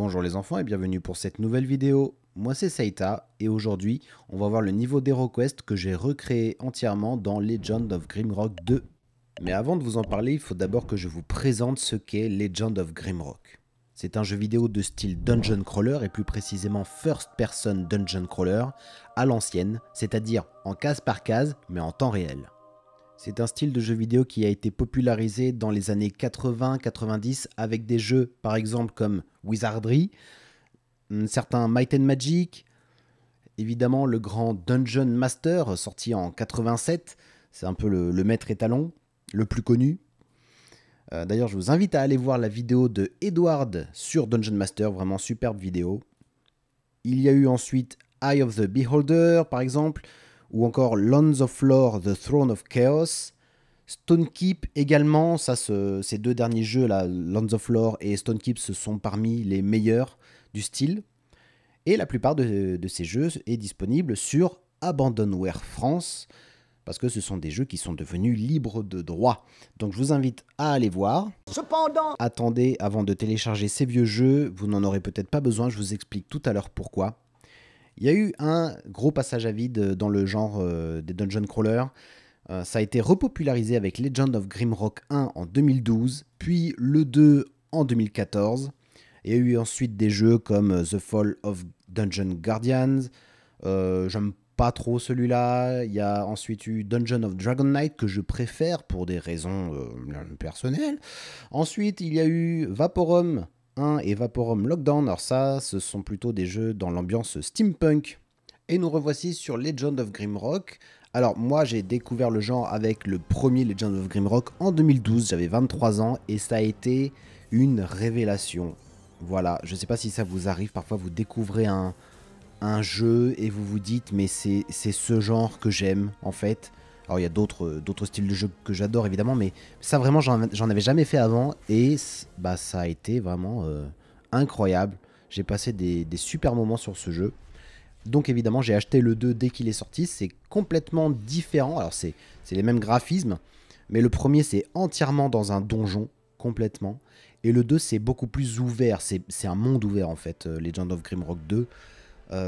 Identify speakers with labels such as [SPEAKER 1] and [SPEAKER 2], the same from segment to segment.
[SPEAKER 1] Bonjour les enfants et bienvenue pour cette nouvelle vidéo. Moi c'est Saïta et aujourd'hui on va voir le niveau d'HeroQuest que j'ai recréé entièrement dans Legend of Grimrock 2. Mais avant de vous en parler, il faut d'abord que je vous présente ce qu'est Legend of Grimrock. C'est un jeu vidéo de style Dungeon Crawler et plus précisément First Person Dungeon Crawler à l'ancienne, c'est-à-dire en case par case mais en temps réel. C'est un style de jeu vidéo qui a été popularisé dans les années 80-90 avec des jeux par exemple comme Wizardry, certains Might and Magic, évidemment le grand Dungeon Master sorti en 87, c'est un peu le maître étalon, le plus connu. D'ailleurs je vous invite à aller voir la vidéo de Edward sur Dungeon Master, vraiment superbe vidéo. Il y a eu ensuite Eye of the Beholder par exemple, ou encore Lands of Lore, The Throne of Chaos. Stonekeep également, ces deux derniers jeux là, Lands of Lore et Stonekeep, ce sont parmi les meilleurs du style. Et la plupart de ces jeux est disponible sur Abandonware France, parce que ce sont des jeux qui sont devenus libres de droit. Donc je vous invite à aller voir. Cependant, attendez avant de télécharger ces vieux jeux, vous n'en aurez peut-être pas besoin, je vous explique tout à l'heure pourquoi. Il y a eu un gros passage à vide dans le genre des dungeon crawlers. Ça a été repopularisé avec Legend of Grimrock 1 en 2012, puis le 2 en 2014. Il y a eu ensuite des jeux comme The Fall of Dungeon Guardians. J'aime pas trop celui-là. Il y a ensuite eu Dungeon of Dragon Knight que je préfère pour des raisons personnelles. Ensuite, il y a eu Vaporum 1 et Vaporum Lockdown. Alors ça, ce sont plutôt des jeux dans l'ambiance steampunk. Et nous revoici sur Legend of Grimrock. Alors moi j'ai découvert le genre avec le premier Legend of Grimrock en 2012, j'avais 23 ans et ça a été une révélation. Voilà, je sais pas si ça vous arrive, parfois vous découvrez un jeu et vous vous dites mais c'est ce genre que j'aime en fait. Alors il y a d'autres styles de jeu que j'adore évidemment, mais ça vraiment j'en avais jamais fait avant et bah, ça a été vraiment incroyable. J'ai passé des super moments sur ce jeu. Donc évidemment j'ai acheté le 2 dès qu'il est sorti, c'est complètement différent, alors c'est les mêmes graphismes, mais le premier c'est entièrement dans un donjon, complètement, et le 2 c'est beaucoup plus ouvert, c'est un monde ouvert en fait, Legend of Grimrock 2,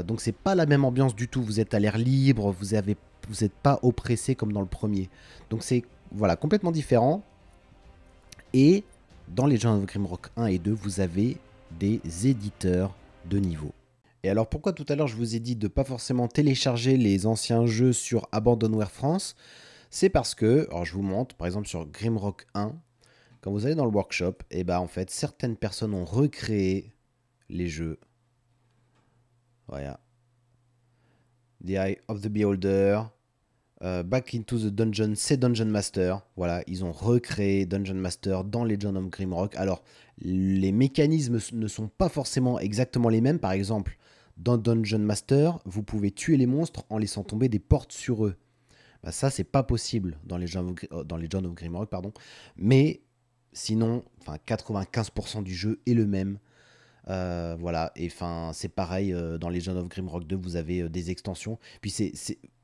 [SPEAKER 1] donc c'est pas la même ambiance du tout, vous êtes à l'air libre, vous n'êtes pas oppressé comme dans le premier, donc c'est voilà, complètement différent, et dans Legend of Grimrock 1 et 2 vous avez des éditeurs de niveau. Et alors pourquoi tout à l'heure je vous ai dit de ne pas forcément télécharger les anciens jeux sur Abandonware France? C'est parce que, alors je vous montre, par exemple sur Grimrock 1, quand vous allez dans le workshop, et bah en fait certaines personnes ont recréé les jeux. Voilà. The Eye of the Beholder, Back into the Dungeon, c'est Dungeon Master. Voilà, ils ont recréé Dungeon Master dans Legend of Grimrock. Alors les mécanismes ne sont pas forcément exactement les mêmes, par exemple. Dans Dungeon Master, vous pouvez tuer les monstres en laissant tomber des portes sur eux. Bah ça, c'est pas possible dans Legend of Grimrock, pardon. Mais sinon, 95% du jeu est le même. Voilà, et c'est pareil dans Legend of Grimrock 2, vous avez des extensions. Puis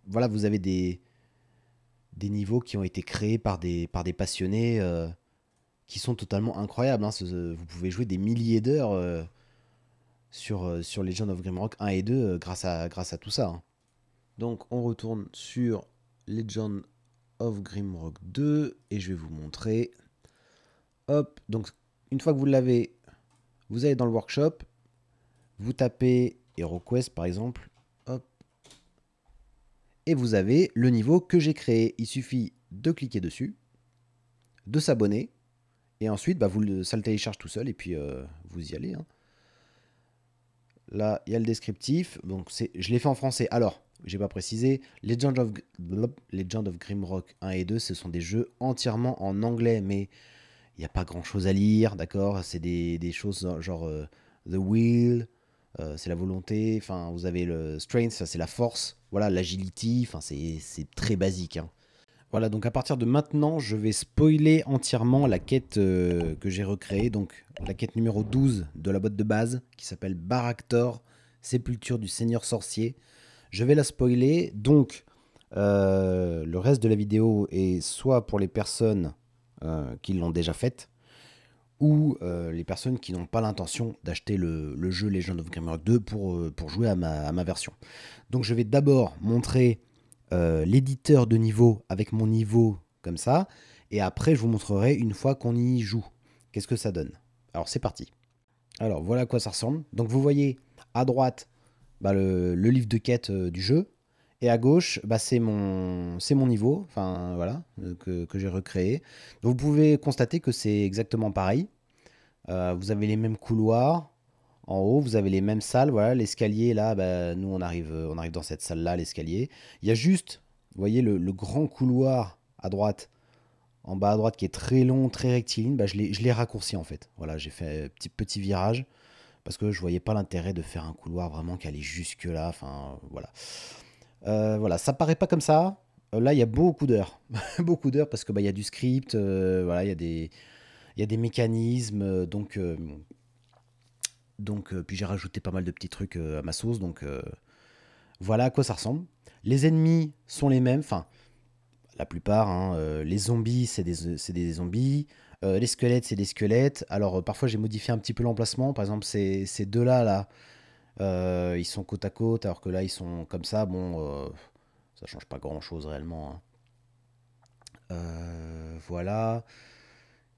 [SPEAKER 1] voilà, vous avez des niveaux qui ont été créés par des passionnés qui sont totalement incroyables. Hein. Vous pouvez jouer des milliers d'heures. Sur Legend of Grimrock 1 et 2 grâce à tout ça. Hein. Donc on retourne sur Legend of Grimrock 2 et je vais vous montrer. Hop, donc une fois que vous l'avez, vous allez dans le workshop, vous tapez HeroQuest par exemple, hop, et vous avez le niveau que j'ai créé. Il suffit de cliquer dessus, de s'abonner, et ensuite bah, ça le télécharge tout seul et puis vous y allez. Hein. Là, il y a le descriptif. Donc, je l'ai fait en français. Alors, j'ai pas précisé. Legend of Grimrock 1 et 2, ce sont des jeux entièrement en anglais. Mais il n'y a pas grand-chose à lire, d'accord? C'est des choses genre The Will, c'est la volonté. Enfin, vous avez le Strength, ça c'est la force. Voilà, l'agility. Enfin, c'est très basique. Hein. Voilà, donc à partir de maintenant, je vais spoiler entièrement la quête que j'ai recréée, donc la quête numéro 12 de la boîte de base, qui s'appelle Baraktor, Sépulture du Seigneur Sorcier. Je vais la spoiler, donc le reste de la vidéo est soit pour les personnes qui l'ont déjà faite, ou les personnes qui n'ont pas l'intention d'acheter le jeu Legend of Grimrock 2 pour jouer à ma version. Donc je vais d'abord montrer l'éditeur de niveau avec mon niveau comme ça, et après je vous montrerai une fois qu'on y joue. Qu'est-ce que ça donne? Alors c'est parti. Alors voilà à quoi ça ressemble. Donc vous voyez à droite bah, le livre de quête du jeu, et à gauche bah, c'est mon niveau, enfin voilà, que j'ai recréé. Donc vous pouvez constater que c'est exactement pareil. Vous avez les mêmes couloirs. En haut, vous avez les mêmes salles. Voilà, l'escalier, là, bah, nous, on arrive dans cette salle-là, l'escalier. Il y a juste, vous voyez, le grand couloir à droite, en bas à droite, qui est très long, très rectiligne. Bah, je l'ai raccourci, en fait. Voilà, j'ai fait un petit virage parce que je voyais pas l'intérêt de faire un couloir vraiment qui allait jusque-là. Enfin, voilà. Voilà, ça paraît pas comme ça. Là, il y a beaucoup d'heures. Beaucoup d'heures parce que bah, il y a du script, voilà, il y a des mécanismes, puis j'ai rajouté pas mal de petits trucs à ma sauce, donc voilà à quoi ça ressemble. Les ennemis sont les mêmes, enfin la plupart, hein, les zombies c'est des zombies, les squelettes c'est des squelettes. Alors parfois j'ai modifié un petit peu l'emplacement, par exemple ces deux-là, là, ils sont côte à côte, alors que là ils sont comme ça, bon, ça change pas grand-chose réellement, hein. Voilà.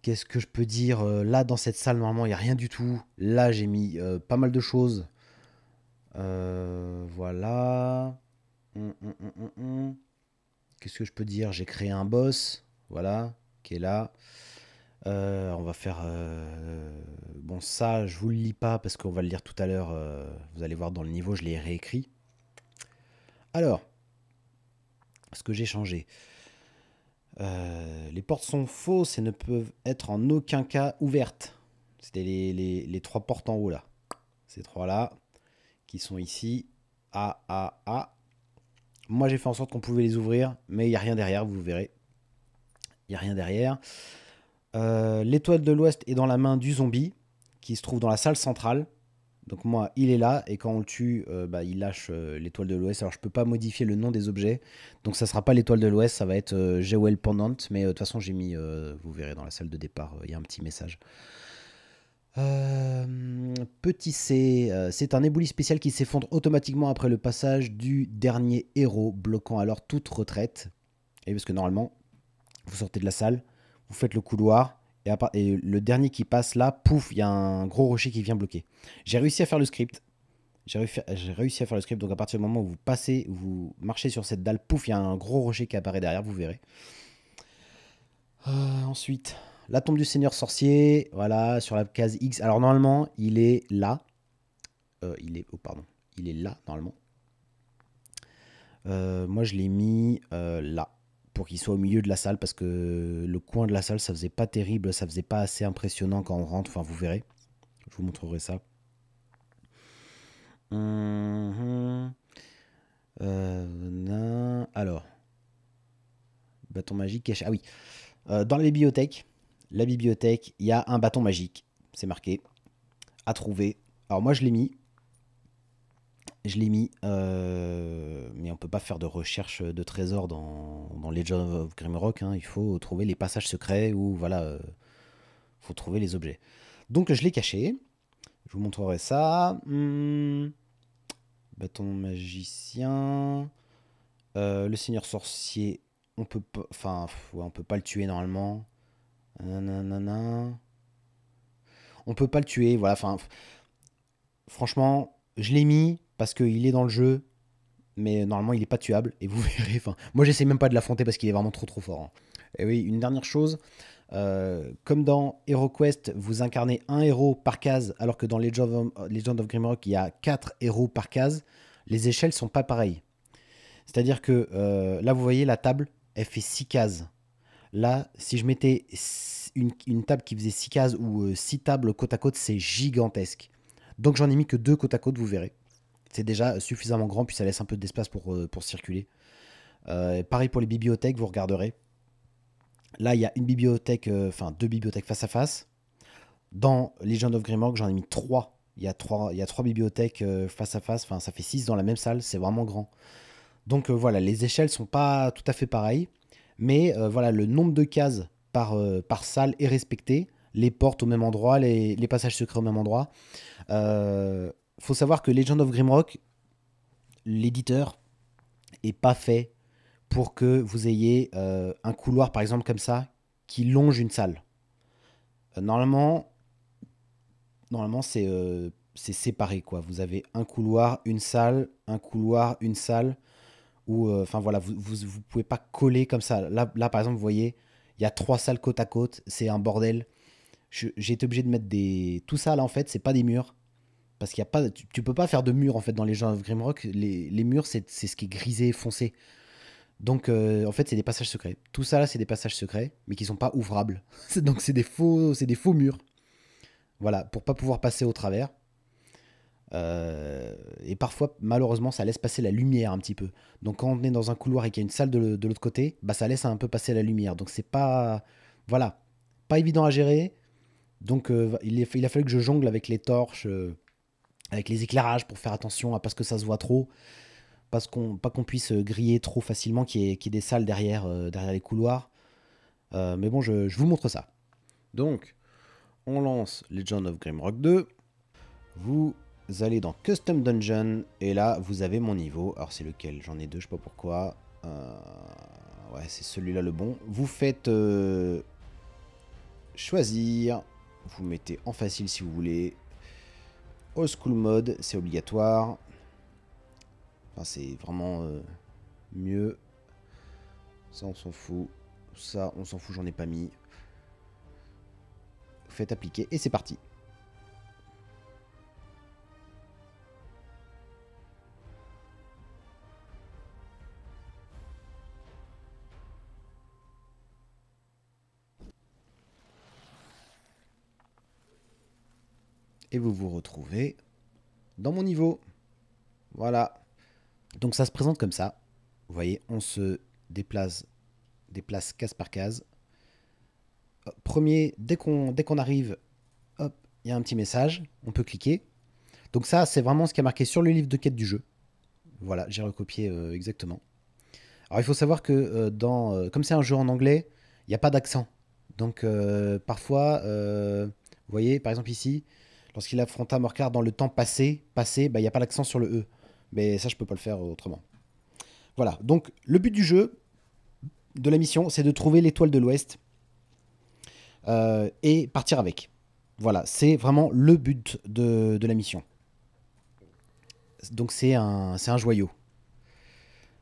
[SPEAKER 1] Qu'est-ce que je peux dire? Là, dans cette salle, normalement, il n'y a rien du tout. Là, j'ai mis pas mal de choses. Voilà. Hum. Qu'est-ce que je peux dire? J'ai créé un boss. Voilà. Qui est là. On va faire... Bon, ça, je vous le lis pas parce qu'on va le lire tout à l'heure. Vous allez voir dans le niveau, je l'ai réécrit. Alors, ce que j'ai changé. Les portes sont fausses et ne peuvent être en aucun cas ouvertes. C'était les trois portes en haut là. Ces trois-là qui sont ici. A. Moi j'ai fait en sorte qu'on pouvait les ouvrir, mais il n'y a rien derrière, vous verrez. Il n'y a rien derrière. L'étoile de l'Ouest est dans la main du zombie, qui se trouve dans la salle centrale. Donc moi, il est là, et quand on le tue, bah, il lâche l'étoile de l'Ouest. Alors je peux pas modifier le nom des objets, donc ça sera pas l'étoile de l'Ouest, ça va être Jewel Pendant, mais de toute façon j'ai mis, vous verrez dans la salle de départ, il y a un petit message. Petit C, c'est un éboulis spécial qui s'effondre automatiquement après le passage du dernier héros, bloquant alors toute retraite. Et parce que normalement, vous sortez de la salle, vous faites le couloir, et le dernier qui passe là, pouf, il y a un gros rocher qui vient bloquer. J'ai réussi à faire le script. J'ai réussi à faire le script, donc à partir du moment où vous passez, vous marchez sur cette dalle, pouf, il y a un gros rocher qui apparaît derrière, vous verrez. Ensuite, la tombe du seigneur sorcier, voilà, sur la case X. Alors normalement, il est là. Il est là, normalement. Moi, je l'ai mis là, pour qu'il soit au milieu de la salle, parce que le coin de la salle, ça faisait pas terrible, ça faisait pas assez impressionnant quand on rentre, enfin, vous verrez. Je vous montrerai ça. Alors, bâton magique caché. Ah oui, dans la bibliothèque, il y a un bâton magique. C'est marqué. À trouver. Alors moi, je l'ai mis. Mais on peut pas faire de recherche de trésors dans Legend of Grimrock, hein. Il faut trouver les passages secrets ou voilà, faut trouver les objets. Donc je l'ai caché. Je vous montrerai ça. Bâton magicien. Le seigneur sorcier, on peut pas, enfin, ouais, on peut pas le tuer normalement. Nanana. On peut pas le tuer, voilà. Enfin, franchement, je l'ai mis parce qu'il est dans le jeu, mais normalement il est pas tuable. Et vous verrez. Enfin, moi j'essaie même pas de l'affronter parce qu'il est vraiment trop fort, hein. Et oui, une dernière chose. Comme dans HeroQuest, vous incarnez un héros par case, alors que dans Legend of Grimrock, il y a 4 héros par case. Les échelles sont pas pareilles. C'est-à-dire que là, vous voyez, la table, elle fait 6 cases. Là, si je mettais une table qui faisait 6 cases ou 6 tables côte à côte, c'est gigantesque. Donc j'en ai mis que 2 côte à côte, vous verrez. C'est déjà suffisamment grand, puis ça laisse un peu d'espace pour circuler. Pareil pour les bibliothèques, vous regarderez. Là, il y a une bibliothèque, enfin 2 bibliothèques face à face. Dans Legend of Grimrock, j'en ai mis 3. Il y a 3 bibliothèques face à face. Enfin, ça fait 6 dans la même salle, c'est vraiment grand. Donc voilà, les échelles sont pas tout à fait pareilles. Mais voilà, le nombre de cases par salle est respecté. les portes au même endroit, les passages secrets au même endroit. Faut savoir que Legend of Grimrock, l'éditeur, est pas fait pour que vous ayez un couloir, par exemple, comme ça, qui longe une salle. Normalement, c'est séparé, quoi. Vous avez un couloir, une salle, un couloir, une salle. Ou, enfin voilà, vous pouvez pas coller comme ça. Là, par exemple, vous voyez, il y a 3 salles côte à côte. C'est un bordel. J'ai été obligé de mettre des. Tout ça, là, en fait, c'est pas des murs. Parce qu'il y a pas. Tu peux pas faire de murs, en fait, dans les gens of Grimrock. Les murs, c'est ce qui est grisé, foncé. Donc, en fait, c'est des passages secrets. Tout ça, là, c'est des passages secrets, mais qui sont pas ouvrables. Donc, c'est des faux murs. Voilà, pour pas pouvoir passer au travers. Et parfois, malheureusement, ça laisse passer la lumière un petit peu. Donc, quand on est dans un couloir et qu'il y a une salle de l'autre côté, bah, ça laisse un peu passer la lumière. Donc, c'est pas. Voilà. Pas évident à gérer. Donc, il a fallu que je jongle avec les torches, avec les éclairages pour faire attention à pas ce que ça se voit trop. Pas qu'on puisse griller trop facilement, qu'il y ait des salles derrière, derrière les couloirs. Mais bon, je vous montre ça. Donc, on lance Legend of Grimrock 2. Vous allez dans Custom Dungeon. Et là, vous avez mon niveau. Alors, c'est lequel? J'en ai deux, je sais pas pourquoi. Ouais, c'est celui-là le bon. Vous faites choisir. Vous mettez en facile si vous voulez. Old School Mode, c'est obligatoire. Enfin, c'est vraiment mieux. Ça, on s'en fout. Ça, on s'en fout, j'en ai pas mis. Vous faites appliquer et c'est parti. Et vous vous retrouvez dans mon niveau. Voilà. Donc ça se présente comme ça. Vous voyez, on se déplace case par case. Premier, dès qu'on arrive, hop, il y a un petit message. On peut cliquer. Donc ça, c'est vraiment ce qui est marqué sur le livre de quête du jeu. Voilà, j'ai recopié exactement. Alors il faut savoir que comme c'est un jeu en anglais, il n'y a pas d'accent. Donc parfois, vous voyez, par exemple ici, lorsqu'il affronta Morcar dans le temps passé, bah, il n'y a pas l'accent sur le E. Mais ça, je peux pas le faire autrement. Voilà, donc le but du jeu, de la mission, c'est de trouver l'étoile de l'Ouest et partir avec. Voilà, c'est vraiment le but de la mission. Donc c'est un joyau.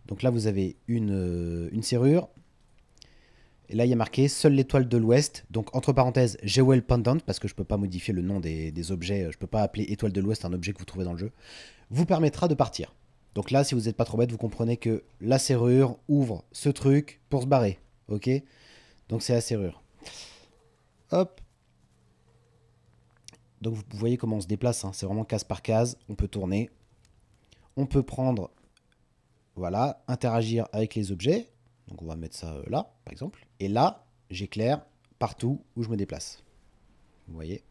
[SPEAKER 1] Donc là, vous avez une serrure. Et là, il y a marqué seule l'étoile de l'Ouest. Donc, entre parenthèses, Jewel Pendant, parce que je ne peux pas modifier le nom des objets. Je ne peux pas appeler étoile de l'Ouest un objet que vous trouvez dans le jeu. Vous permettra de partir. Donc là, si vous n'êtes pas trop bête, vous comprenez que la serrure ouvre ce truc pour se barrer. Ok? Donc, c'est la serrure. Hop. Donc, vous voyez comment on se déplace. Hein. C'est vraiment case par case. On peut tourner. On peut prendre. Voilà. Interagir avec les objets. Donc, on va mettre ça là, par exemple. Et là, j'éclaire partout où je me déplace. Vous voyez?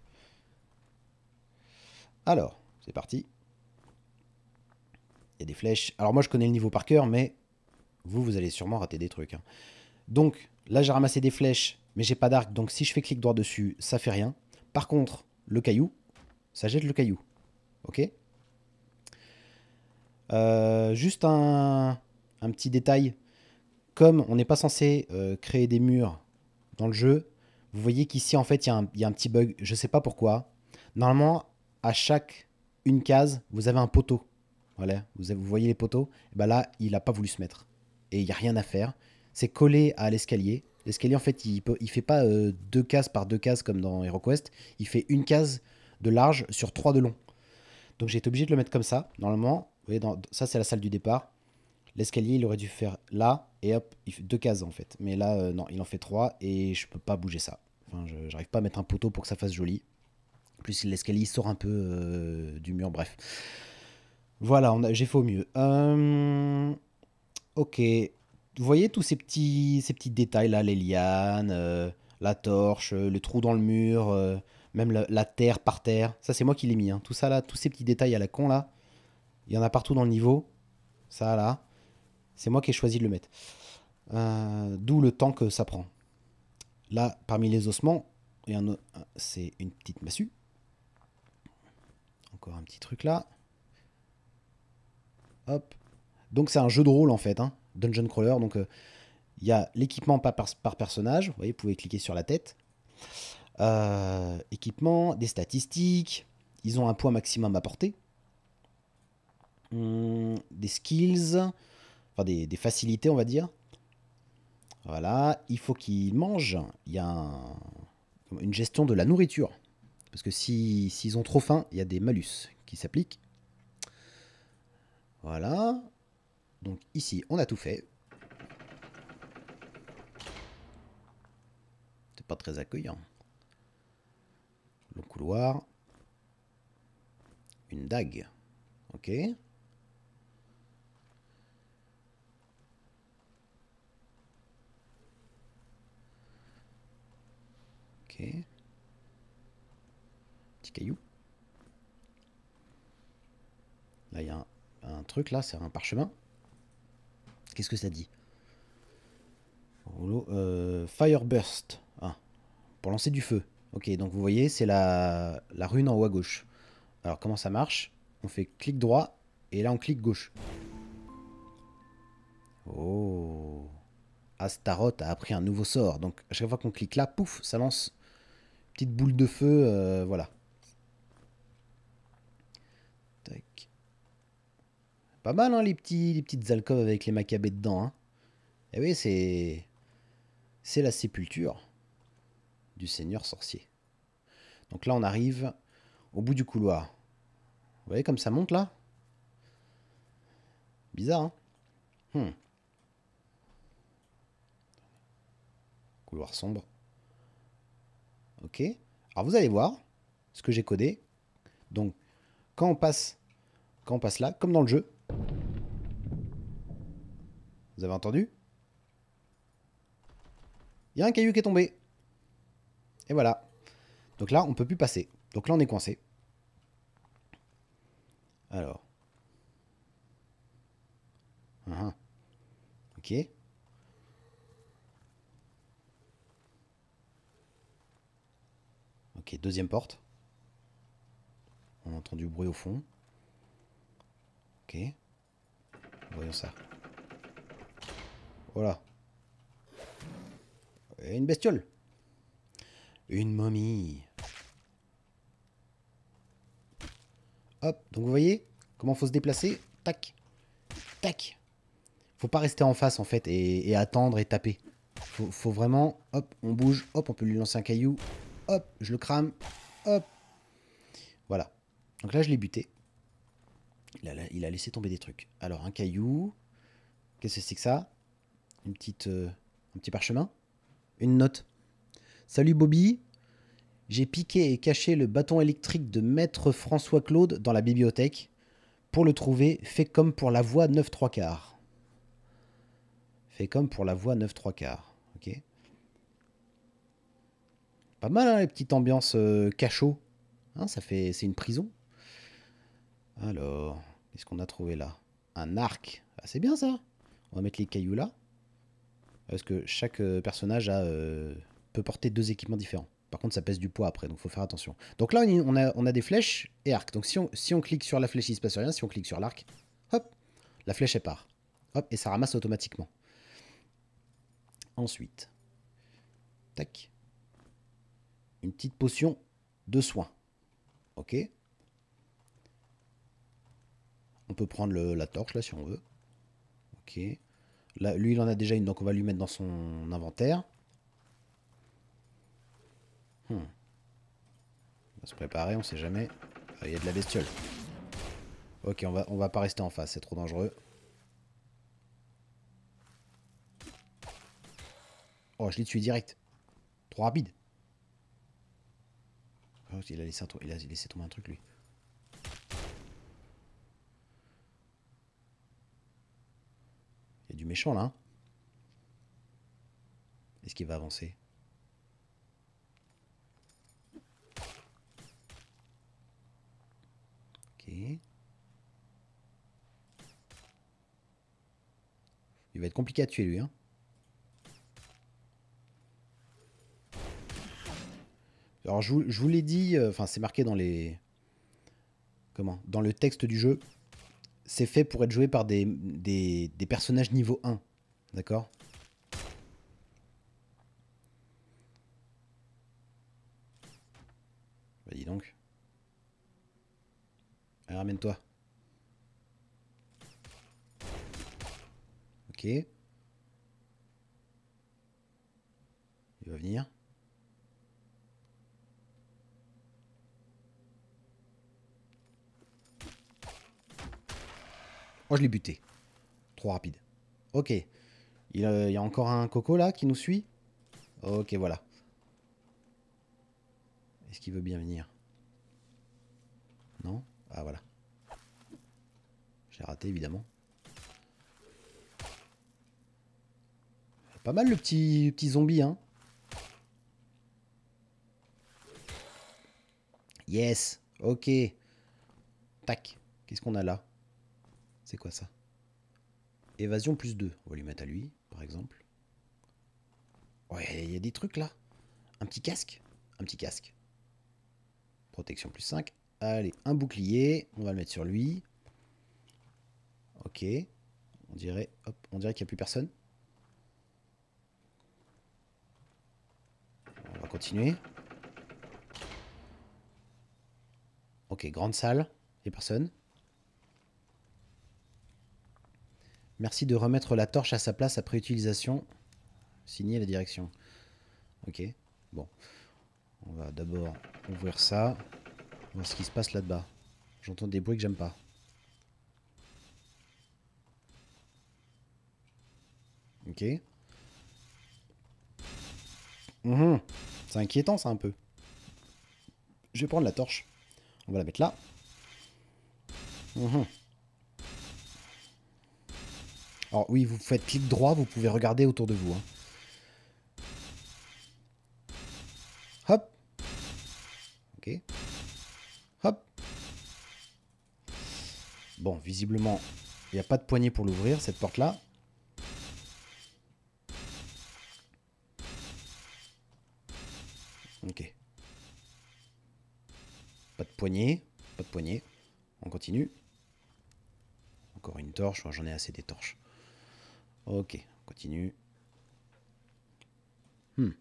[SPEAKER 1] Alors, c'est parti. Il y a des flèches. Alors moi, je connais le niveau par cœur, mais vous allez sûrement rater des trucs. Hein. Donc, là, j'ai ramassé des flèches, mais j'ai pas d'arc. Donc, si je fais clic droit dessus, ça fait rien. Par contre, le caillou, ça jette le caillou. Ok? Juste un petit détail. Comme on n'est pas censé créer des murs dans le jeu, vous voyez qu'ici, en fait, il y a un petit bug. Je sais pas pourquoi. Normalement, à chaque une case, vous avez un poteau. Voilà, vous voyez les poteaux. Et ben là, il n'a pas voulu se mettre. Et il n'y a rien à faire. C'est collé à l'escalier. L'escalier, en fait, il fait pas 2 cases par 2 cases comme dans HeroQuest. Il fait une case de large sur 3 de long. Donc j'ai été obligé de le mettre comme ça. Normalement, vous voyez, ça c'est la salle du départ. L'escalier, il aurait dû faire là, et hop, il fait 2 cases en fait. Mais là, non, il en fait 3, et je peux pas bouger ça. Enfin, j'arrive pas à mettre un poteau pour que ça fasse joli. En plus, l'escalier sort un peu du mur, bref. Voilà, j'ai fait au mieux. Ok. Vous voyez tous ces petits détails là, les lianes, la torche, le trou dans le mur, même la terre par terre. Ça, c'est moi qui l'ai mis. Hein. Tout ça là, tous ces petits détails à la con là, il y en a partout dans le niveau. Ça là, c'est moi qui ai choisi de le mettre. D'où le temps que ça prend. Là, parmi les ossements, Et c'est une petite massue. Encore un petit truc là. Hop. Donc c'est un jeu de rôle en fait, hein. Dungeon Crawler. Donc il y a l'équipement par personnage. Vous voyez, vous pouvez cliquer sur la tête. Équipement, des statistiques. Ils ont un poids maximum à porter. Des skills. Enfin des facilités, on va dire. Voilà. Il faut qu'ils mangent. Il y a une gestion de la nourriture. Parce que s'ils ont trop faim, il y a des malus qui s'appliquent. Voilà. Donc ici, on a tout fait. C'est pas très accueillant. Le couloir. Une dague. Ok. Ok. Petit caillou. Là, il y a un truc, là, c'est un parchemin. Qu'est-ce que ça dit? Fireburst. Ah, pour lancer du feu. Ok, donc vous voyez, c'est la rune en haut à gauche. Alors, comment ça marche? On fait clic droit, et là, on clique gauche. Oh. Astaroth a appris un nouveau sort. Donc, à chaque fois qu'on clique là, pouf, ça lance une petite boule de feu. Voilà. Tac. Pas mal, hein, les petites alcôves avec les macabées dedans. Hein. Et oui, c'est la sépulture du seigneur sorcier. Donc là, on arrive au bout du couloir. Vous voyez comme ça monte là? Bizarre, hein? Couloir sombre. Ok. Alors vous allez voir ce que j'ai codé. Donc, quand on passe là, comme dans le jeu, vous avez entendu? Il y a un caillou qui est tombé. Et voilà. Donc là, on ne peut plus passer. Donc là, on est coincé. Alors. Ok. Ok, deuxième porte. On entend du bruit au fond. Ok. Voyons ça. Voilà. Et une bestiole. Une momie. Hop, donc vous voyez comment faut se déplacer. Tac. Tac. Faut pas rester en face en fait et attendre et taper. Faut vraiment, hop, on bouge, hop, on peut lui lancer un caillou. Hop, je le crame. Hop. Voilà. Donc là, je l'ai buté. Il a laissé tomber des trucs. Alors, un caillou. Qu'est-ce que c'est que ça? Un petit parchemin. Une note. Salut Bobby. J'ai piqué et caché le bâton électrique de Maître François Claude dans la bibliothèque. Pour le trouver, fais comme pour la voie 9 3 quarts. Fais comme pour la voie 9 3 quarts. Ok. Pas mal, hein, les petites ambiances cachot. Hein, c'est une prison. Alors, qu'est-ce qu'on a trouvé là? Un arc. Ah, c'est bien ça. On va mettre les cailloux là. Parce que chaque personnage peut porter deux équipements différents. Par contre, ça pèse du poids après, donc il faut faire attention. Donc là, on a des flèches et arcs. Donc si on clique sur la flèche, il ne se passe rien. Si on clique sur l'arc, hop, la flèche, elle part. Hop, et ça ramasse automatiquement. Ensuite, tac, une petite potion de soin. Ok. On peut prendre la torche là si on veut. Ok. Là, lui, il en a déjà une, donc on va lui mettre dans son inventaire. On va se préparer, on sait jamais. Il y a de la bestiole. Ok, on va pas rester en face, c'est trop dangereux. Oh, je l'ai tué direct. Trop rapide. Oh, il a laissé tomber un truc, lui. Il y a du méchant, là. Hein. Est-ce qu'il va avancer? Ok. Il va être compliqué à tuer, lui. Hein. Alors je vous l'ai dit, enfin c'est marqué dans les... Comment? Dans le texte du jeu. C'est fait pour être joué par des personnages niveau 1. D'accord? Bah dis donc. Allez, ramène-toi. Ok. Il va venir. Oh, je l'ai buté. Trop rapide. Ok. Il y a encore un coco là qui nous suit. Ok, voilà. Est-ce qu'il veut bien venir? Non? Ah, voilà. J'ai raté, évidemment. Pas mal le petit zombie, hein. Yes. Ok. Tac. Qu'est-ce qu'on a là? C'est quoi ça? Évasion plus 2. On va lui mettre à lui, par exemple. Ouais, il y a des trucs là. Un petit casque. Un petit casque. Protection plus 5. Allez, un bouclier. On va le mettre sur lui. Ok. On dirait, hop, on dirait qu'il n'y a plus personne. On va continuer. Ok, grande salle. Il n'y a personne. Merci de remettre la torche à sa place après utilisation. Signer la direction. Ok. Bon. On va d'abord ouvrir ça. Voir ce qui se passe là-bas. J'entends des bruits que j'aime pas. Ok. C'est inquiétant ça un peu. Je vais prendre la torche. On va la mettre là. Alors oui, vous faites clic droit, vous pouvez regarder autour de vous. Hein. Hop. Ok. Hop. Bon, visiblement, il n'y a pas de poignée pour l'ouvrir, cette porte-là. Ok. Pas de poignée. Pas de poignée. On continue. Encore une torche. J'en ai assez des torches. Ok. On continue. Il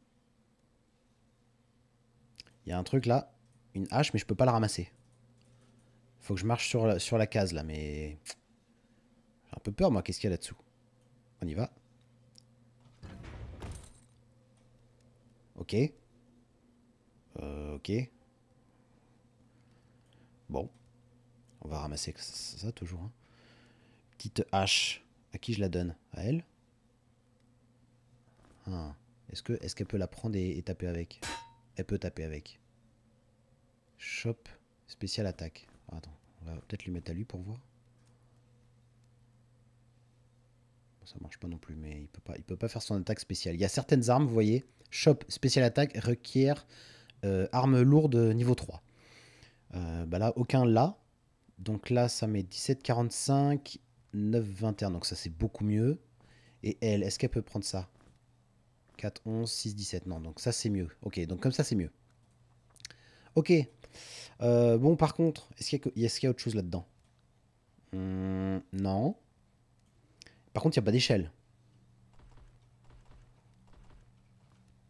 [SPEAKER 1] y a un truc là. Une hache, mais je peux pas la ramasser. Faut que je marche sur la case là, mais... J'ai un peu peur moi. Qu'est-ce qu'il y a là-dessous? On y va. Ok. Ok. Bon. On va ramasser ça toujours. Hein. Petite hache. À qui je la donne? À elle? Ah. Est-ce qu'elle peut la prendre et taper avec? Elle peut taper avec. Shop. Spécial attaque. Attends. On va peut-être lui mettre à lui pour voir. Bon, ça marche pas non plus, mais il peut pas faire son attaque spéciale. Il y a certaines armes, vous voyez. Shop. Spécial attaque requiert arme lourde niveau 3. Bah là, aucun là. Donc là, ça met 17,45, 9,21. Donc ça, c'est beaucoup mieux. Et elle, est-ce qu'elle peut prendre ça? 4, 11, 6, 17. Non, donc ça, c'est mieux. Ok, donc comme ça, c'est mieux. Ok. Bon, par contre, est-ce qu'il y a autre chose là-dedans? Non. Par contre, il n'y a pas d'échelle.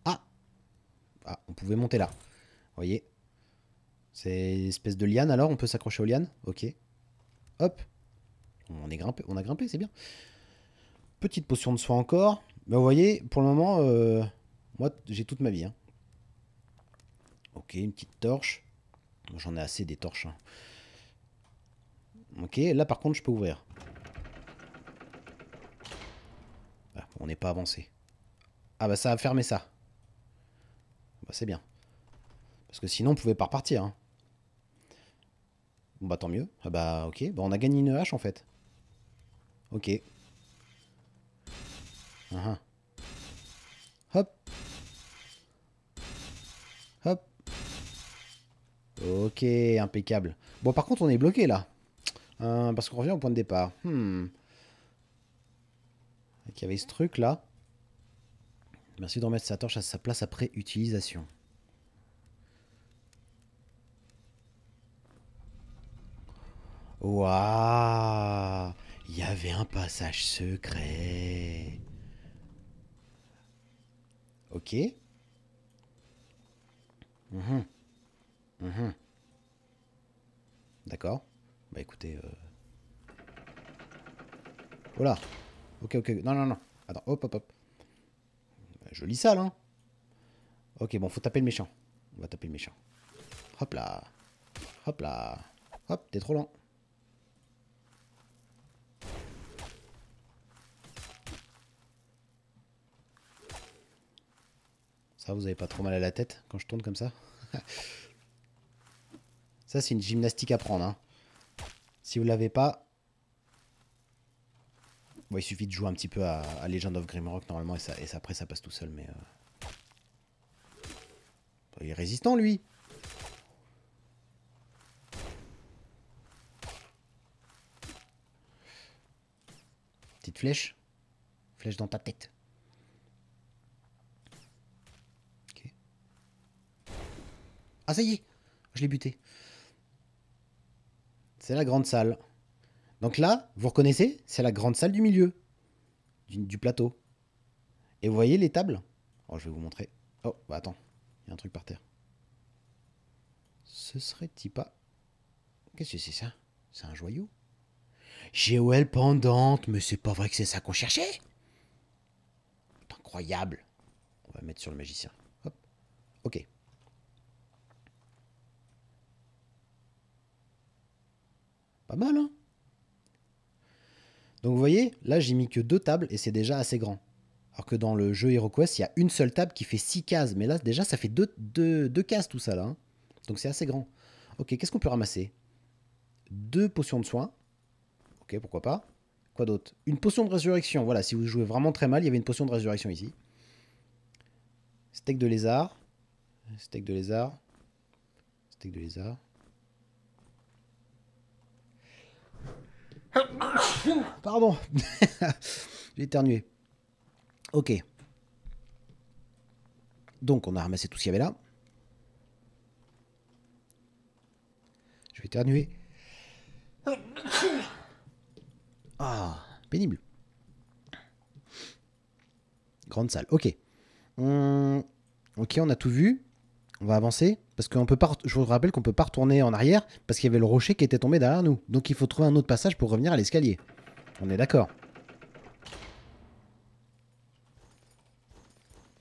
[SPEAKER 1] Ah! Ah, on pouvait monter là. Vous voyez? C'est une espèce de liane alors, on peut s'accrocher aux lianes. Ok. Hop. On a grimpé, c'est bien. Petite potion de soin encore. Mais vous voyez, pour le moment, moi, j'ai toute ma vie. Hein. Ok, une petite torche. J'en ai assez des torches. Hein. Ok, là par contre, je peux ouvrir. Ah, on n'est pas avancé. Ah bah ça a fermé ça. Bah c'est bien. Parce que sinon, on pouvait pas repartir. Hein. Bon bah tant mieux. Ah bah ok, bah on a gagné une hache en fait. Ok. Hop, hop. Ok, impeccable. Bon par contre, on est bloqué là. Parce qu'on revient au point de départ. Il y avait ce truc là. Merci de remettre sa torche à sa place après utilisation. Waouh! Il y avait un passage secret. Ok. Mhm, mhm. D'accord. Bah écoutez. Oh là. Ok, ok. Non, non, non. Attends, hop, hop, hop. Jolie salle, hein. Ok, bon, faut taper le méchant. On va taper le méchant. Hop là. Hop là. Hop, t'es trop lent. Ça, vous avez pas trop mal à la tête quand je tourne comme ça? Ça, c'est une gymnastique à prendre, hein. Si vous l'avez pas, bon, il suffit de jouer un petit peu à Legend of Grimrock normalement et ça, après ça passe tout seul. Mais il est résistant lui. Petite flèche, flèche dans ta tête. Ok. Ah ça y est, je l'ai buté. C'est la grande salle. Donc là, vous reconnaissez, c'est la grande salle du milieu du plateau. Et vous voyez les tables? Oh, je vais vous montrer. Oh, bah attends, il y a un truc par terre. Ce serait-il pas... Qu'est-ce que c'est ça? C'est un joyau? GOL pendante, mais c'est pas vrai que c'est ça qu'on cherchait? C'est incroyable. On va mettre sur le magicien. Hop. Ok. Pas mal, hein? Donc vous voyez, là j'ai mis que 2 tables et c'est déjà assez grand. Alors que dans le jeu HeroQuest, il y a une seule table qui fait 6 cases. Mais là déjà ça fait 2 cases tout ça là, hein. Donc c'est assez grand. Ok, qu'est-ce qu'on peut ramasser? 2 potions de soin. Ok, pourquoi pas. Quoi d'autre? Une potion de résurrection. Voilà, si vous jouez vraiment très mal, il y avait une potion de résurrection ici. Steak de lézard. Steak de lézard. Steak de lézard. Pardon. J'ai éternué. Ok. Donc on a ramassé tout ce qu'il y avait là. Je vais éternuer. Ah, pénible. Grande salle. Ok. Ok, on a tout vu. On va avancer. Parce qu'on peut pas. Je vous rappelle qu'on peut pas retourner en arrière. Parce qu'il y avait le rocher qui était tombé derrière nous. Donc il faut trouver un autre passage pour revenir à l'escalier. On est d'accord.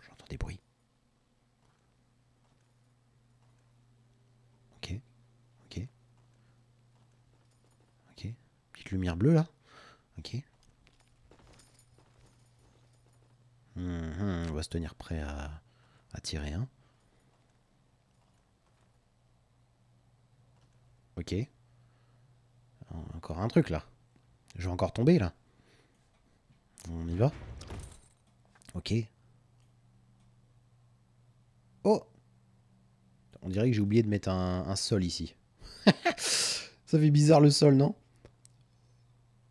[SPEAKER 1] J'entends des bruits. Ok. Ok. Ok. Petite lumière bleue là. Ok. On va se tenir prêt à tirer un. Ok. Encore un truc là. Je vais encore tomber là. On y va. Ok. Oh! On dirait que j'ai oublié de mettre un sol ici. Ça fait bizarre le sol, non?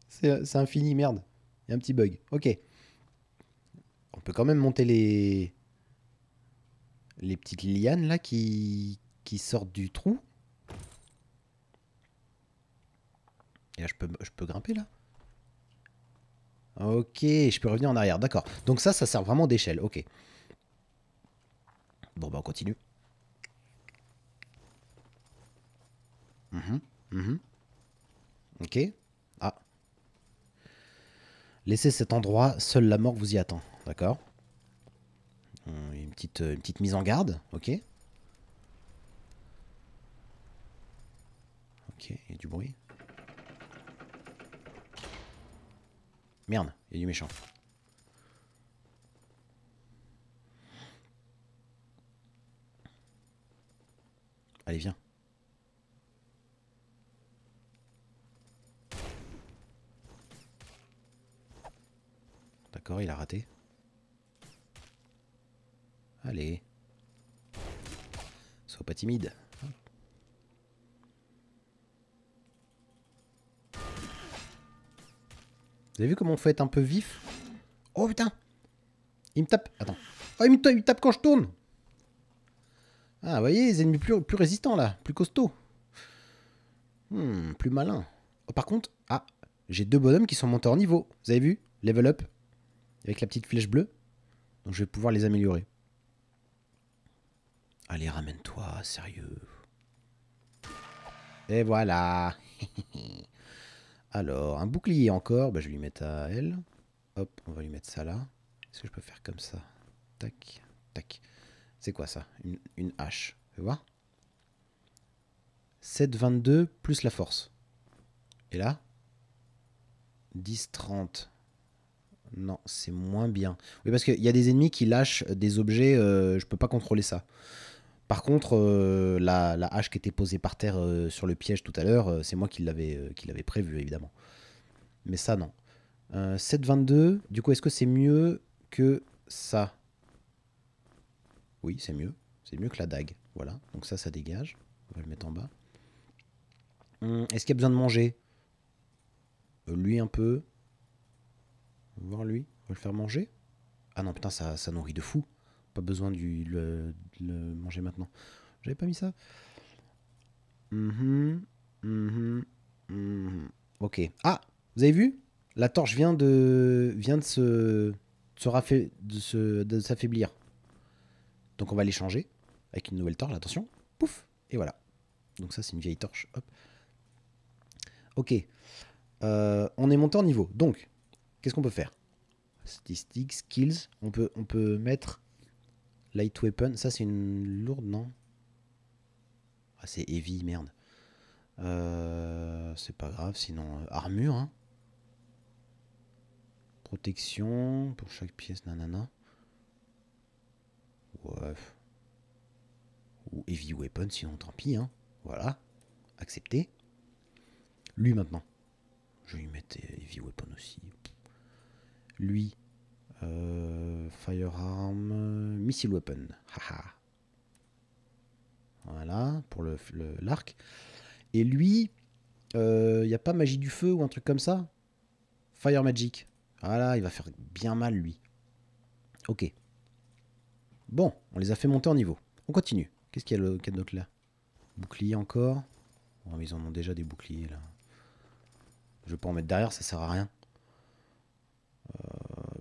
[SPEAKER 1] C'est infini, merde. Il y a un petit bug. Ok. On peut quand même monter les petites lianes là qui sortent du trou. Et là, je peux grimper là? Ok, je peux revenir en arrière, d'accord. Donc ça sert vraiment d'échelle, ok. Bon, bah on continue. Mhm, mhm. Ok. Ah. Laissez cet endroit, seule la mort vous y attend, d'accord. Une petite mise en garde, ok. Ok, il y a du bruit. Merde, il y a du méchant. Allez, viens. D'accord, il a raté. Allez. Sois pas timide. Vous avez vu comment on fait être un peu vif? Oh putain! Il me tape. Attends. Oh, il me tape quand je tourne! Ah, vous voyez, les ennemis plus résistants là, plus costauds. Plus malin. Oh, par contre, ah, j'ai 2 bonhommes qui sont montés en niveau. Vous avez vu? Level up. Avec la petite flèche bleue. Donc je vais pouvoir les améliorer. Allez, ramène-toi, sérieux. Et voilà. Alors, un bouclier encore. Bah, je vais lui mettre à elle. Hop, on va lui mettre ça là. Est-ce que je peux faire comme ça? Tac, tac. C'est quoi ça? Une hache. Tu vois? 7,22 plus la force. Et là? 10,30. Non, c'est moins bien. Oui, parce qu'il y a des ennemis qui lâchent des objets, je peux pas contrôler ça. Par contre, la hache qui était posée par terre sur le piège tout à l'heure, c'est moi qui l'avais prévu, évidemment. Mais ça, non. 7,22, du coup, est-ce que c'est mieux que ça? Oui, c'est mieux. C'est mieux que la dague. Voilà, donc ça dégage. On va le mettre en bas. Est-ce qu'il y a besoin de manger? Lui un peu. On va voir lui. On va le faire manger. Ah non, putain, ça nourrit de fou. Pas besoin de le manger maintenant. J'avais pas mis ça. Ok. Ah, vous avez vu? La torche vient de s'affaiblir. Donc on va l'échanger avec une nouvelle torche. Attention. Pouf. Et voilà. Donc ça, c'est une vieille torche. Hop. Ok. On est monté en niveau. Donc, qu'est-ce qu'on peut faire? Statistiques, skills. On peut mettre light weapon. Ça, c'est une lourde, non? Ah, c'est heavy, merde. C'est pas grave, sinon armure. Hein. Protection pour chaque pièce, nanana. Ouais. Ou heavy weapon, sinon tant pis. Hein. Voilà. Accepté. Lui maintenant. Je vais lui mettre heavy weapon aussi. Lui. Firearm. Missile weapon. Haha. Voilà, pour l'arc. Et lui, il n'y a pas magie du feu ou un truc comme ça? Fire magic. Voilà, il va faire bien mal, lui. Ok. Bon, on les a fait monter en niveau. On continue. Qu'est-ce qu'il y a d'autre là? Bouclier encore. Oh, mais ils en ont déjà des boucliers, là. Je vais pas en mettre derrière, ça sert à rien.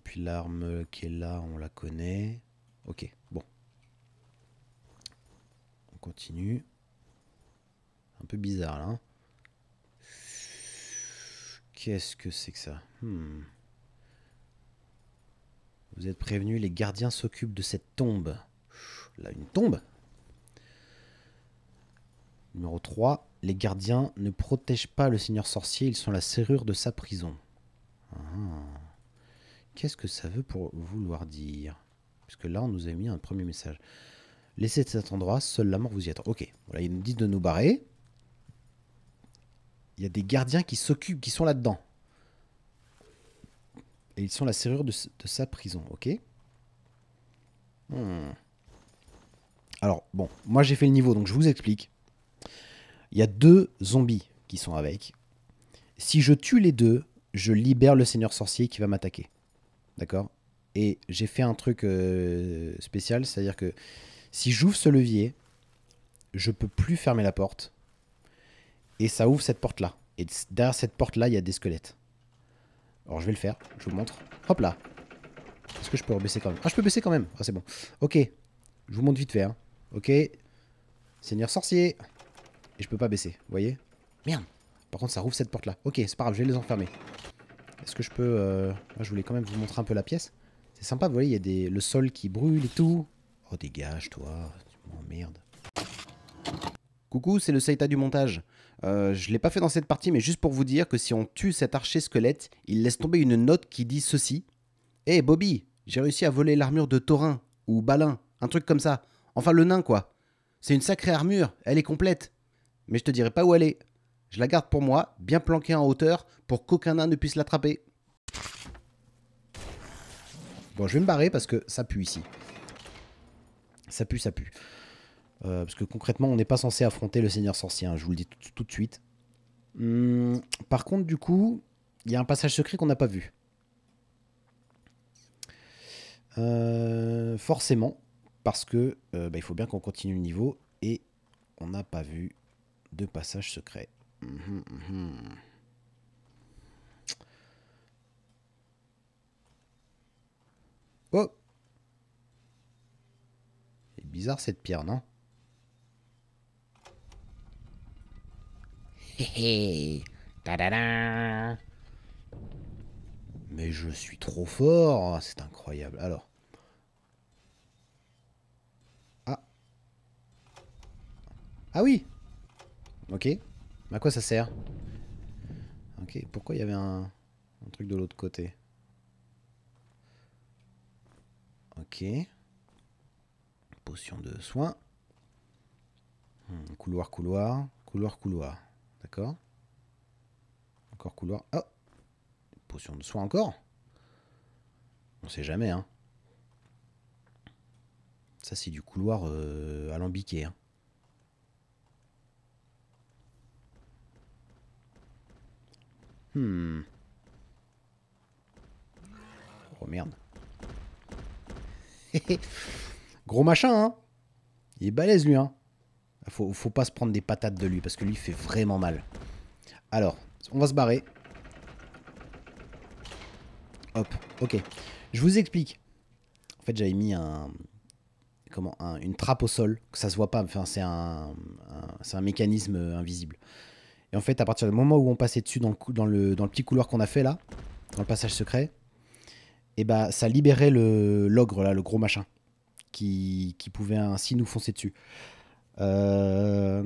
[SPEAKER 1] Puis l'arme qui est là, on la connaît. Ok, bon. On continue. Un peu bizarre, là. Hein. Qu'est-ce que c'est que ça? Vous êtes prévenus, les gardiens s'occupent de cette tombe. Là, une tombe. Numéro 3. Les gardiens ne protègent pas le seigneur sorcier, ils sont la serrure de sa prison. Ah. Qu'est-ce que ça veut pour vouloir dire? Parce que là, on nous a mis un premier message. Laissez cet endroit, seule la mort vous y attend. Ok, voilà, ils nous disent de nous barrer. Il y a des gardiens qui s'occupent, qui sont là-dedans. Et ils sont la serrure de sa prison, ok. Alors, bon, moi j'ai fait le niveau, donc je vous explique. Il y a 2 zombies qui sont avec. Si je tue les 2, je libère le seigneur sorcier qui va m'attaquer. D'accord? Et j'ai fait un truc spécial, c'est-à-dire que si j'ouvre ce levier, je peux plus fermer la porte. Et ça ouvre cette porte-là. Et derrière cette porte-là, il y a des squelettes. Alors je vais le faire, je vous montre. Hop là. Est-ce que je peux rebaisser quand même? Ah, je peux baisser quand même. Ah, c'est bon. Ok. Je vous montre vite fait. Hein. Ok. Seigneur sorcier. Et je peux pas baisser, vous voyez? Merde. Par contre, ça rouvre cette porte-là. Ok, c'est pas grave, je vais les enfermer. Est-ce que je peux... je voulais quand même vous montrer un peu la pièce. C'est sympa, vous voyez, il y a le sol qui brûle et tout. Oh, dégage, toi. Tu m'emmerdes. Coucou, c'est le Saïta du montage. Je l'ai pas fait dans cette partie, mais juste pour vous dire que si on tue cet archer squelette, il laisse tomber une note qui dit ceci. Hé, Bobby, j'ai réussi à voler l'armure de Thorin, ou Balin, un truc comme ça. Enfin, le nain, quoi. C'est une sacrée armure, elle est complète. Mais je te dirai pas où elle est. Je la garde pour moi, bien planquée en hauteur, pour qu'aucun nain ne puisse l'attraper. Bon, je vais me barrer parce que ça pue ici. Ça pue, ça pue. Parce que concrètement, on n'est pas censé affronter le seigneur sorcier, hein, je vous le dis tout de suite. Par contre, du coup, il y a un passage secret qu'on n'a pas vu. Forcément, parce que il faut bien qu'on continue le niveau et on n'a pas vu de passage secret. bizarre cette pierre, non? Hé hé. Ta-da-da. Mais je suis trop fort. C'est incroyable. Alors. Ah. Ah oui. Ok. Mais à quoi ça sert? Ok. Pourquoi il y avait un truc de l'autre côté? Ok. Potion de soin. Couloir, couloir. Couloir, couloir. D'accord. Encore couloir. Oh. Potion de soin encore. On sait jamais, hein. Ça, c'est du couloir alambiqué, hein. Oh merde. Gros machin, hein. Il est balèze, lui, hein. Faut pas se prendre des patates de lui, parce que lui, il fait vraiment mal. Alors, on va se barrer. Hop, ok. Je vous explique. En fait, j'avais mis une trappe au sol, que ça se voit pas. Enfin, c'est un mécanisme invisible. Et en fait, à partir du moment où on passait dessus dans le petit couloir qu'on a fait là, dans le passage secret, et bah ça libérait l'ogre là, le gros machin, qui pouvait ainsi nous foncer dessus. Parce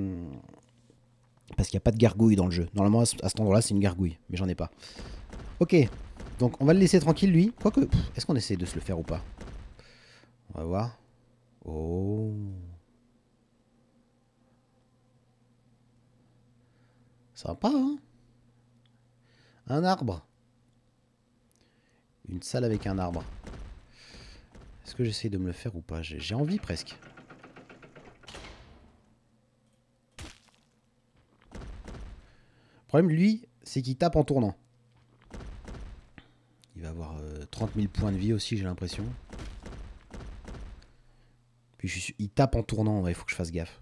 [SPEAKER 1] qu'il n'y a pas de gargouille dans le jeu. Normalement, à cet endroit-là, c'est une gargouille, mais j'en ai pas. Ok, donc on va le laisser tranquille lui. Quoique, est-ce qu'on essaie de se le faire ou pas? On va voir. Oh. Sympa, hein? Un arbre. Une salle avec un arbre. Est-ce que j'essaie de me le faire ou pas? J'ai envie presque. Le problème, lui, c'est qu'il tape en tournant. Il va avoir 30 000 points de vie aussi, j'ai l'impression. Puis il tape en tournant, il faut que je fasse gaffe.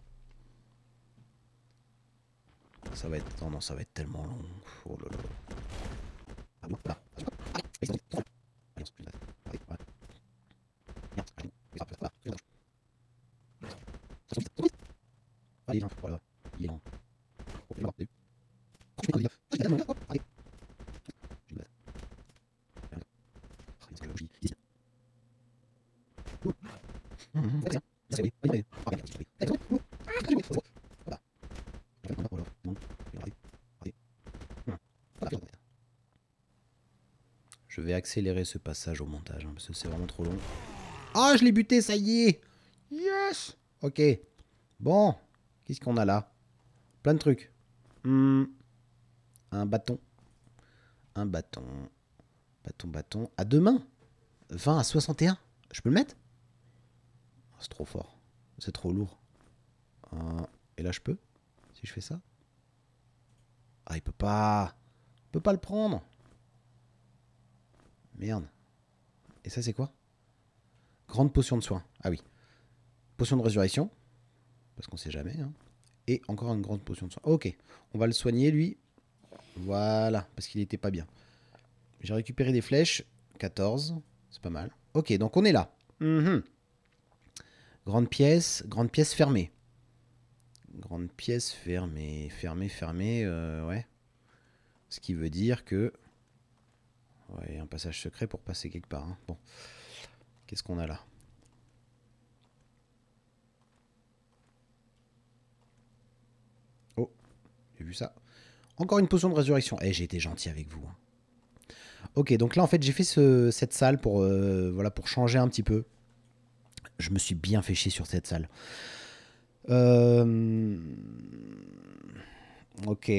[SPEAKER 1] Ça va être... Non, ça va être tellement long. Oh là là. Ah bon, là. Allez, voilà. Il est lent. Je vais accélérer ce passage au montage, hein, parce que c'est vraiment trop long. Ah, je l'ai buté, ça y est! Yes! Ok. Bon, qu'est-ce qu'on a là? Plein de trucs. Un bâton. Un bâton. Bâton, bâton. À deux mains? 20 à 61? Je peux le mettre? Oh, c'est trop fort. C'est trop lourd. Et là, je peux? Si je fais ça? Ah, il peut pas. Il peut pas le prendre. Merde. Et ça, c'est quoi? Grande potion de soin. Ah oui. Potion de résurrection. Parce qu'on sait jamais, hein. Et encore une grande potion de soin. Ok. On va le soigner, lui. Voilà. Parce qu'il était pas bien. J'ai récupéré des flèches. 14. C'est pas mal. Ok, donc on est là. Grande pièce fermée. Grande pièce fermée. Fermée, ouais. Ce qui veut dire que... Ouais, un passage secret pour passer quelque part, hein. Bon. Qu'est-ce qu'on a là? Oh, j'ai vu ça. Encore une potion de résurrection. Eh, j'ai été gentil avec vous, hein. Ok, donc là, en fait, j'ai fait cette salle pour, voilà, pour changer un petit peu. Je me suis bien fait chier sur cette salle. Ok.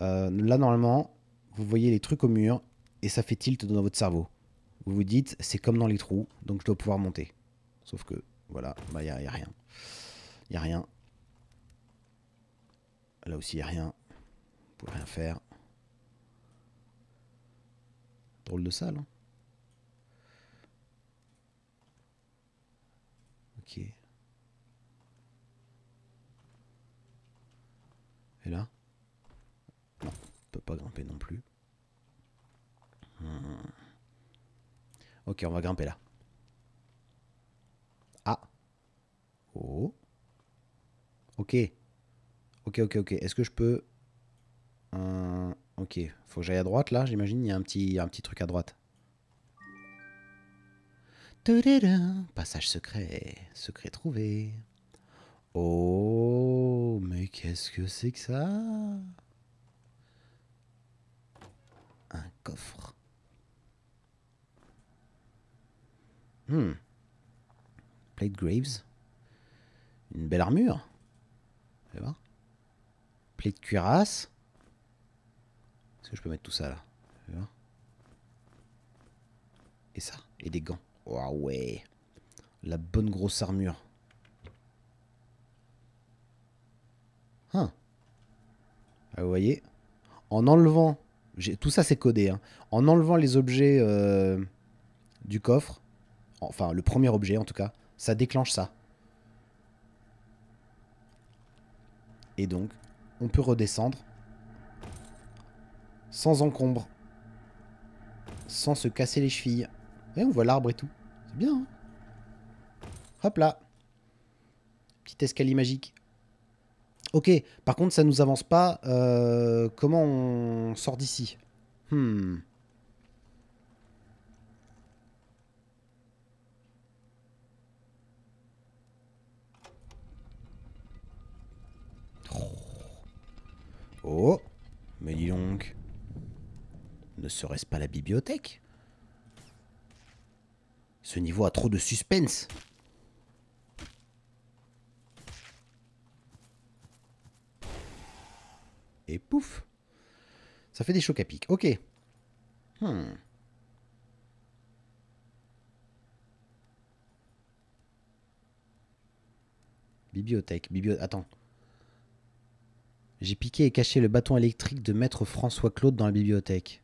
[SPEAKER 1] Là, normalement, vous voyez les trucs au mur et ça fait tilt dans votre cerveau. Vous vous dites, c'est comme dans les trous, donc je dois pouvoir monter. Sauf que, voilà, bah, y a rien. Y a rien. Là aussi, y a rien. Vous pouvez rien faire. Drôle de salle, hein. Ok. Et là? Non, on peut pas grimper non plus. Ok, on va grimper là. Ah. Oh. Ok. Ok. Est-ce que je peux... Ok. Faut que j'aille à droite, là, j'imagine. Il y a un petit truc à droite. Passage secret. Secret trouvé. Oh, mais qu'est-ce que c'est que ça? Un coffre. Plate Graves. Une belle armure. Vous allez voir. Plate cuirasse. Est-ce que je peux mettre tout ça là? Vous allez voir. Et ça. Et des gants. Oh ouais. La bonne grosse armure. Ah, vous voyez, en enlevant, tout ça c'est codé, hein. En enlevant les objets du coffre, enfin le premier objet en tout cas, ça déclenche ça. Et donc, on peut redescendre sans encombre, sans se casser les chevilles. Et on voit l'arbre et tout. C'est bien, hein. Hop là. Petit escalier magique. Ok, par contre, ça nous avance pas. Comment on sort d'ici? Oh, mais dis donc. Ne serait-ce pas la bibliothèque? Ce niveau a trop de suspense. Et pouf. Ça fait des chocs à pic. Ok. Bibliothèque. Attends. J'ai piqué et caché le bâton électrique de maître François Claude dans la bibliothèque.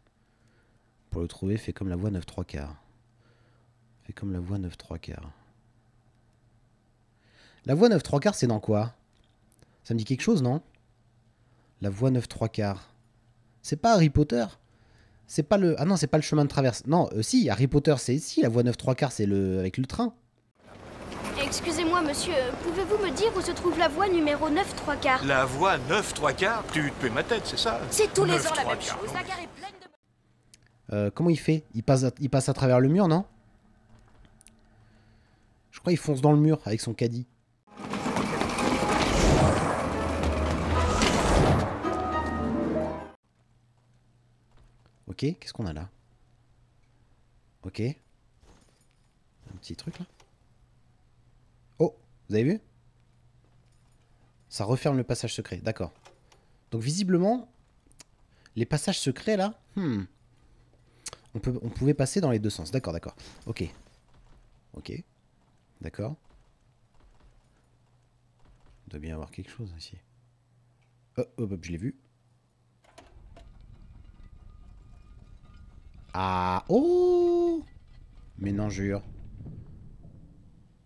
[SPEAKER 1] Pour le trouver, fais comme la voie 9 3/4. Fais comme la voie 9 3/4. La voie 9 3/4, c'est dans quoi? Ça me dit quelque chose, non? La voie 9 3/4. C'est pas Harry Potter? C'est pas le... Ah non, c'est pas le chemin de traverse. Non, si, Harry Potter, c'est... Si, la voie 9 3/4, c'est le... avec le train.
[SPEAKER 2] Excusez-moi, monsieur, pouvez-vous me dire où se trouve la voie numéro 9 3/4?
[SPEAKER 3] La voie 9 3/4? Tu te fais ma tête, c'est ça?
[SPEAKER 2] C'est tous les
[SPEAKER 3] 9
[SPEAKER 2] ans la même
[SPEAKER 3] 3/4,
[SPEAKER 2] chose.
[SPEAKER 3] donc.
[SPEAKER 2] La gare est pleine de...
[SPEAKER 1] Comment il fait? Il passe à travers le mur, non? Je crois qu'il fonce dans le mur avec son caddie. Ok, qu'est-ce qu'on a là? Ok. Un petit truc là. Oh, vous avez vu? Ça referme le passage secret, d'accord. Donc visiblement, les passages secrets là, on pouvait passer dans les deux sens. D'accord. Ok. Ok. D'accord. Il doit bien y avoir quelque chose ici. Oh, hop, je l'ai vu. Ah, oh! Mais non, jure.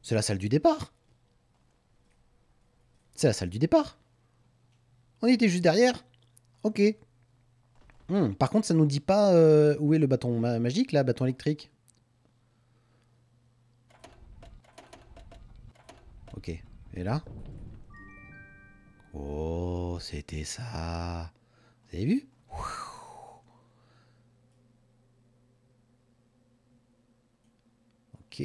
[SPEAKER 1] C'est la salle du départ. C'est la salle du départ. On était juste derrière. Ok. Par contre, ça nous dit pas où est le bâton magique, là, bâton électrique. Ok. Et là? Oh, c'était ça. Vous avez vu? Ok.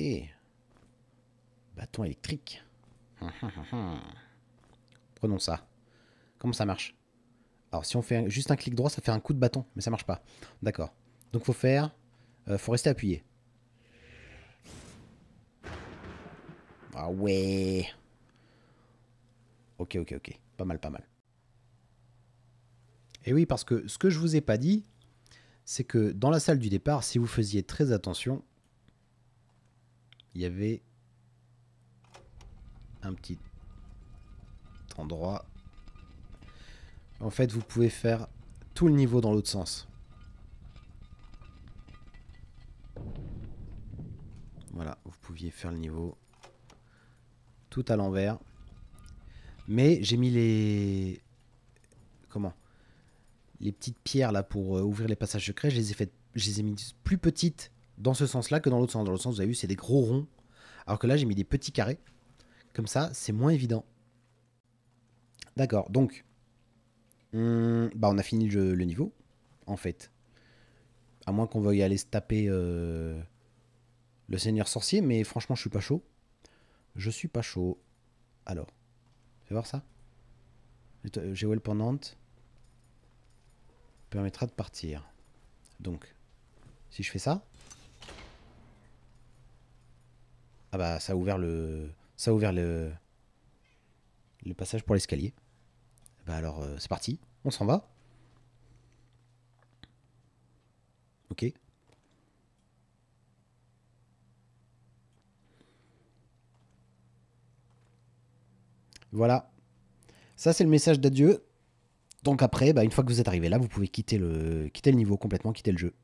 [SPEAKER 1] Bâton électrique. Prenons ça. Comment ça marche? Alors, si on fait juste un clic droit, ça fait un coup de bâton. Mais ça marche pas. D'accord. Donc, faut faire... faut rester appuyé. Ah ouais. Ok. Pas mal. Et oui, parce que ce que je vous ai pas dit, c'est que dans la salle du départ, si vous faisiez très attention, il y avait un petit endroit. En fait, vous pouvez faire tout le niveau dans l'autre sens. Voilà, vous pouviez faire le niveau tout à l'envers. Mais j'ai mis les... Comment? Les petites pierres là pour ouvrir les passages secrets, je les ai mis plus petites dans ce sens-là que dans l'autre sens. Dans l'autre sens, vous avez vu, c'est des gros ronds. Alors que là, j'ai mis des petits carrés. comme ça, c'est moins évident. D'accord, donc, bah on a fini le niveau, en fait. À moins qu'on veuille aller se taper le Seigneur Sorcier, mais franchement, je suis pas chaud. Je suis pas chaud. Alors, fais voir ça. Jewel pendante permettra de partir. Donc, si je fais ça, ah bah ça a ouvert le passage pour l'escalier. Bah alors c'est parti, on s'en va. Ok. Voilà. Ça c'est le message d'adieu. Donc après, bah, une fois que vous êtes arrivé là, vous pouvez quitter le niveau complètement, quitter le jeu.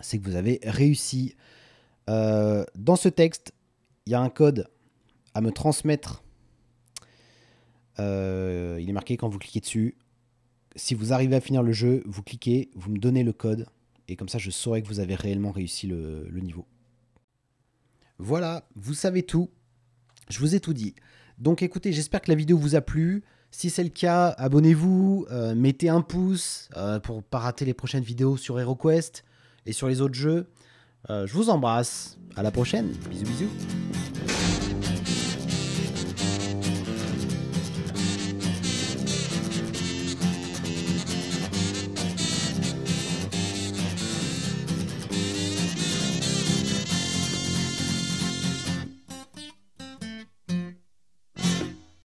[SPEAKER 1] C'est que vous avez réussi. Dans ce texte, il y a un code à me transmettre. Il est marqué quand vous cliquez dessus. Si vous arrivez à finir le jeu, vous cliquez, vous me donnez le code. Et comme ça, je saurai que vous avez réellement réussi le niveau. Voilà, vous savez tout. Je vous ai tout dit. Donc écoutez, j'espère que la vidéo vous a plu. Si c'est le cas, abonnez-vous, mettez un pouce pour ne pas rater les prochaines vidéos sur HeroQuest et sur les autres jeux. Je vous embrasse. À la prochaine. Bisous bisous.